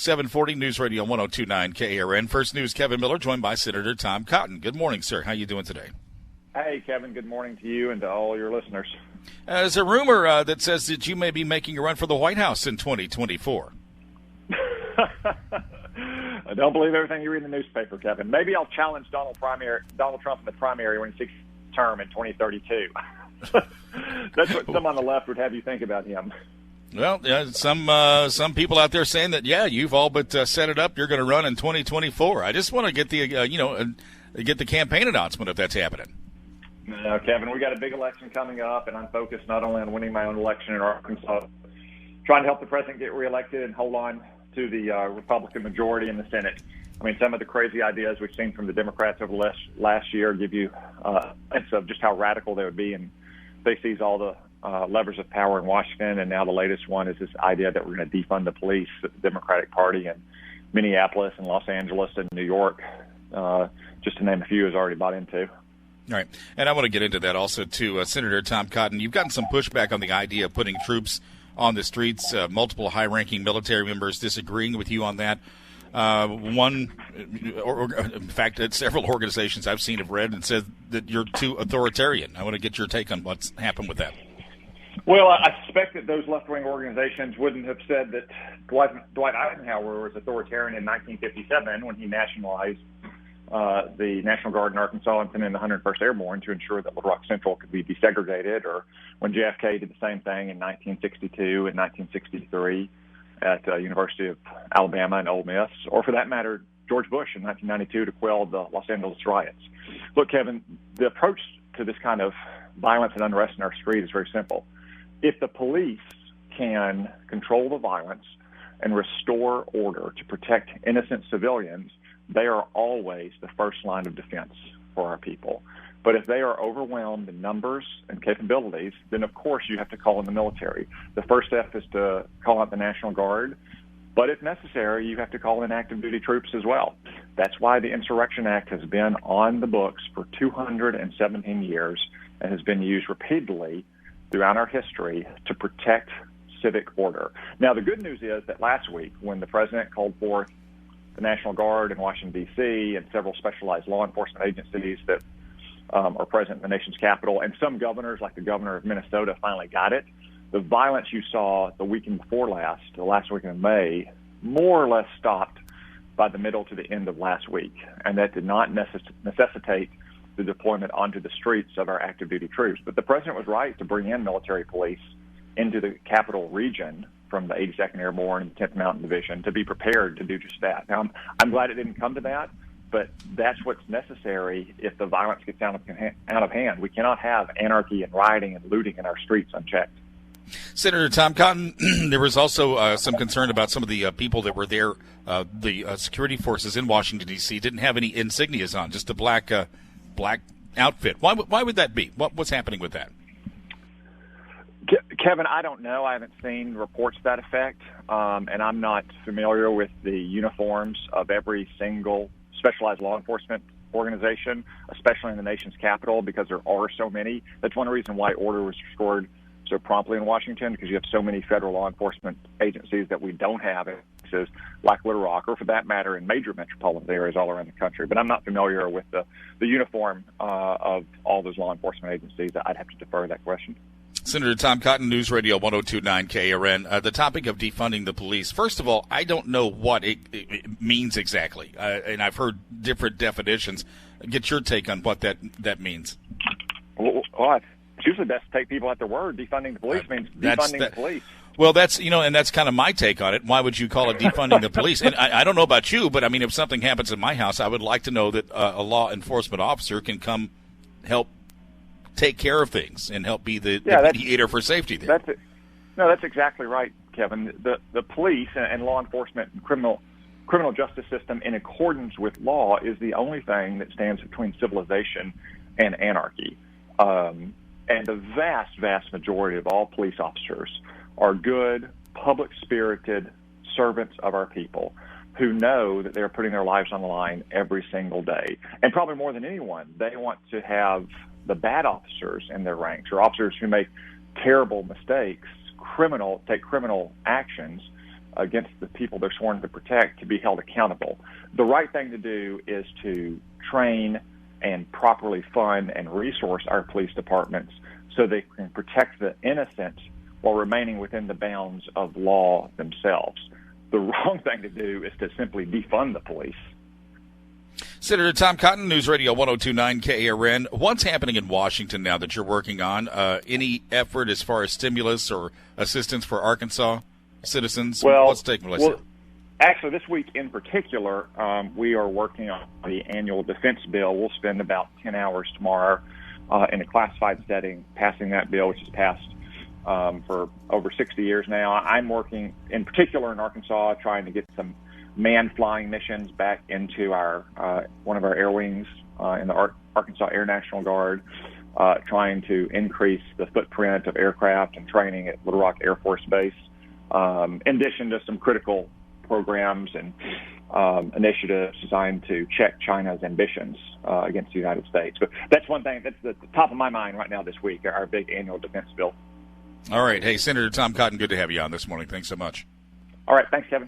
740 News Radio 102.9 KARN. First News, Kevin Miller, joined by Senator Tom Cotton. Good morning, sir. How you doing today? Hey, Kevin. Good morning to you and to all your listeners. There's a rumor that says that you may be making a run for the White House in 2024. I don't believe everything you read in the newspaper, Kevin. Maybe I'll challenge Donald Trump in the primary when he seeks his term in 2032. That's what some on the left would have you think about him. Well, some people out there saying that, you've all but set it up. You're going to run in 2024. I just want to get the get the campaign announcement if that's happening. No, Kevin, we got a big election coming up, and I'm focused not only on winning my own election in Arkansas, trying to help the president get reelected and hold on to the Republican majority in the Senate. I mean, some of the crazy ideas we've seen from the Democrats over the last year give you a sense of just how radical they would be, and they seize all the levers of power in Washington. And now the latest one is this idea that we're going to defund the police at the Democratic Party in Minneapolis and Los Angeles and New York, just to name a few, has already bought into. All right. And I want to get into that also, too. Senator Tom Cotton, you've gotten some pushback on the idea of putting troops on the streets, multiple high-ranking military members disagreeing with you on that. In fact, several organizations I've seen have read and said that you're too authoritarian. I want to get your take on what's happened with that. Well, I suspect that those left-wing organizations wouldn't have said that Dwight Eisenhower was authoritarian in 1957 when he nationalized the National Guard in Arkansas and sent in the 101st Airborne to ensure that Little Rock Central could be desegregated, or when JFK did the same thing in 1962 and 1963 at University of Alabama and Ole Miss, or for that matter, George Bush in 1992 to quell the Los Angeles riots. Look, Kevin, the approach to this kind of violence and unrest in our street is very simple. If the police can control the violence and restore order to protect innocent civilians, they are always the first line of defense for our people. But if they are overwhelmed in numbers and capabilities, then of course you have to call in the military. The first step is to call out the National Guard, but if necessary, you have to call in active duty troops as well. That's why the Insurrection Act has been on the books for 217 years and has been used repeatedly throughout our history to protect civic order. Now, the good news is that last week, when the president called forth the National Guard in Washington, D.C., and several specialized law enforcement agencies that are present in the nation's capital, and some governors, like the governor of Minnesota, finally got it, the violence you saw the weekend before last, the last weekend of May, more or less stopped by the middle to the end of last week. And that did not necessitate the deployment onto the streets of our active duty troops. But the president was right to bring in military police into the capital region from the 82nd Airborne and the 10th Mountain Division to be prepared to do just that. Now, I'm glad it didn't come to that, but that's what's necessary if the violence gets out of hand. We cannot have anarchy and rioting and looting in our streets unchecked. Senator Tom Cotton, there was also some concern about some of the people that were there. The security forces in Washington, D.C. didn't have any insignias on, just a black outfit. Why would that be? What's happening with that? Kevin, I don't know. I haven't seen reports to that effect, and I'm not familiar with the uniforms of every single specialized law enforcement organization, especially in the nation's capital, because there are so many. That's one reason why order was restored so promptly in Washington, because you have so many federal law enforcement agencies that we don't have in places like Little Rock, or for that matter, in major metropolitan areas all around the country. But I'm not familiar with the uniform of all those law enforcement agencies. I'd have to defer that question. Senator Tom Cotton, News Radio 102.9 KARN. The topic of defunding the police. First of all, I don't know what it means exactly, and I've heard different definitions. Get your take on what that means. Well, it's usually best to take people at their word. Defunding the police means defunding the police. Well, and that's kind of my take on it. Why would you call it defunding the police? And I don't know about you, but I mean, if something happens in my house, I would like to know that a law enforcement officer can come help take care of things and help be the mediator for safety there. That's it. No, that's exactly right, Kevin. The police and law enforcement and criminal justice system, in accordance with law, is the only thing that stands between civilization and anarchy. And the vast, vast majority of all police officers are good, public-spirited servants of our people who know that they're putting their lives on the line every single day. And probably more than anyone, they want to have the bad officers in their ranks, or officers who make terrible mistakes, take criminal actions, against the people they're sworn to protect to be held accountable. The right thing to do is to train and properly fund and resource our police departments so they can protect the innocent while remaining within the bounds of law themselves. The wrong thing to do is to simply defund the police. Senator Tom Cotton, News Radio 102.9 KARN. What's happening in Washington now that you're working on? Any effort as far as stimulus or assistance for Arkansas citizens? What's taking place here? Actually, this week in particular, we are working on the annual defense bill. We'll spend about 10 hours tomorrow in a classified setting passing that bill, which has passed for over 60 years now. I'm working in particular in Arkansas trying to get some manned flying missions back into our one of our air wings in the Arkansas Air National Guard, trying to increase the footprint of aircraft and training at Little Rock Air Force Base, in addition to some critical programs and initiatives designed to check China's ambitions against the United States. But that's one thing that's at the top of my mind right now this week, our big annual defense bill. All right. Hey, Senator Tom Cotton, good to have you on this morning. Thanks so much. All right. Thanks, Kevin.